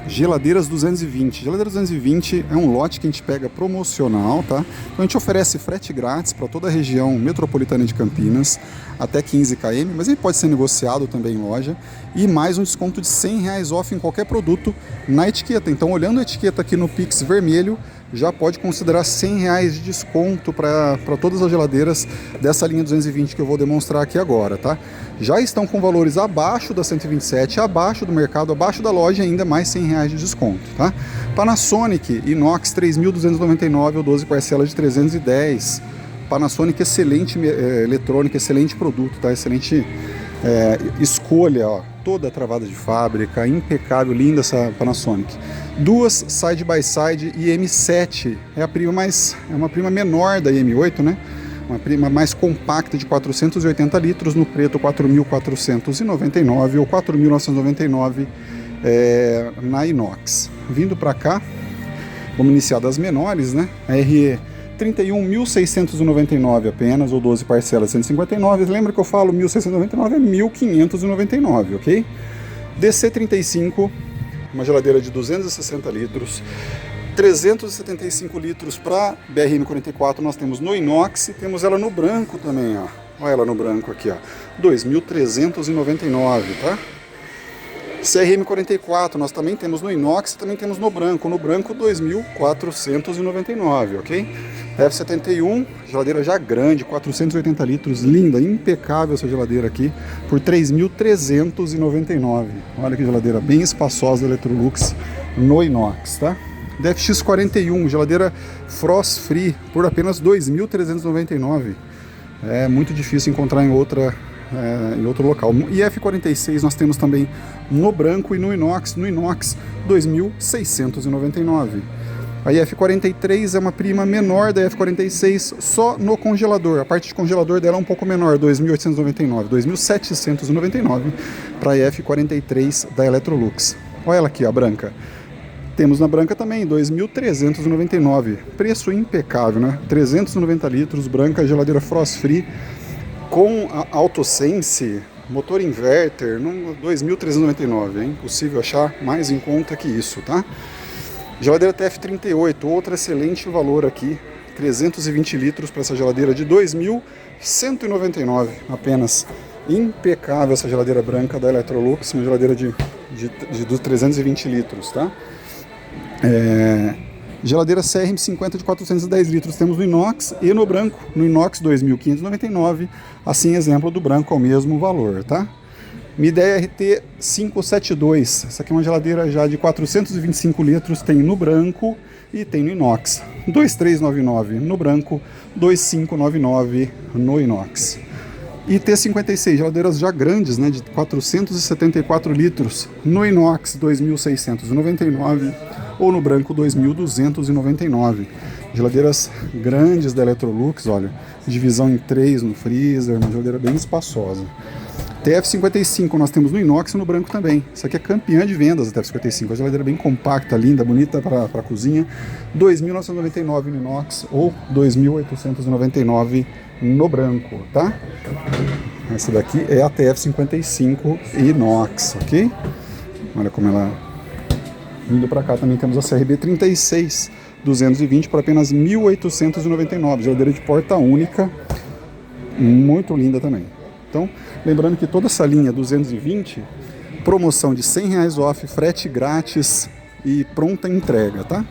Geladeiras 220. Geladeiras 220 é um lote que a gente pega promocional, tá? Então a gente oferece frete grátis para toda a região metropolitana de Campinas, até 15 km, mas ele pode ser negociado também em loja, e mais um desconto de R$100 off em qualquer produto na etiqueta. Então, olhando a etiqueta aqui no Pix vermelho, já pode considerar R$100 de desconto para todas as geladeiras dessa linha 220 que eu vou demonstrar aqui agora, tá? Já estão com valores abaixo da 127, abaixo do mercado, abaixo da loja, ainda mais R$100 de desconto, tá? Panasonic Inox 3.299 ou 12 parcelas de 310. Panasonic, excelente eletrônica, excelente produto, tá? Excelente escolha, ó, toda travada de fábrica, impecável, linda essa Panasonic. Duas side by side e M7 é uma prima menor da M8, né? Uma prima mais compacta de 480 litros, no preto 4.499 ou 4.999 na Inox. Vindo para cá, vamos iniciar das menores, né? A RE 31.699 apenas, ou 12 parcelas 159. Lembra que eu falo 1.699 é 1.599, ok? DC35, uma geladeira de 260 litros, 375 litros para BRM44 nós temos no inox e temos ela no branco também, ó. Olha ela no branco aqui, ó, 2.399, tá? CRM44 nós também temos no inox e também temos no branco 2.499, ok? F71, geladeira já grande, 480 litros, linda, impecável essa geladeira aqui, por 3.399. Olha que geladeira bem espaçosa da Electrolux no inox, tá? DFX41, geladeira frost free, por apenas 2.399. É muito difícil encontrar em outro local. E F46 nós temos também no branco e no inox 2.699. A F43 é uma prima menor da F46 só no congelador. A parte de congelador dela é um pouco menor, 2.899, 2.799 para a F43 da Electrolux. Olha ela aqui, a branca. Temos na branca também, 2.399. Preço impecável, né? 390 litros, branca, geladeira frost free, com a AutoSense, motor inverter, 2.399, é impossível achar mais em conta que isso, tá? Geladeira TF38, outro excelente valor aqui, 320 litros para essa geladeira de 2.199 apenas. Impecável essa geladeira branca da Electrolux, uma geladeira de 320 litros, tá? Geladeira CRM50 de 410 litros, temos no inox e no branco. No inox 2.599, assim exemplo do branco ao mesmo valor, tá? Midea RT 572, essa aqui é uma geladeira já de 425 litros, tem no branco e tem no inox. 2.399 no branco, 2.599 no inox. E T56, geladeiras já grandes, né, de 474 litros, no inox 2.699 ou no branco 2.299. Geladeiras grandes da Electrolux, olha, divisão em 3 no freezer, uma geladeira bem espaçosa. TF55 nós temos no inox e no branco também. Isso aqui é campeã de vendas, a TF55, uma geladeira bem compacta, linda, bonita para a cozinha. 2.999 no inox ou 2.899 no branco, tá? Essa daqui é a TF55 inox, ok? Olha como ela... Indo para cá também temos a CRB 36 220 por apenas 1.899, geladeira de porta única, muito linda também. Então, lembrando que toda essa linha 220, promoção de R$100 off, frete grátis e pronta entrega, tá?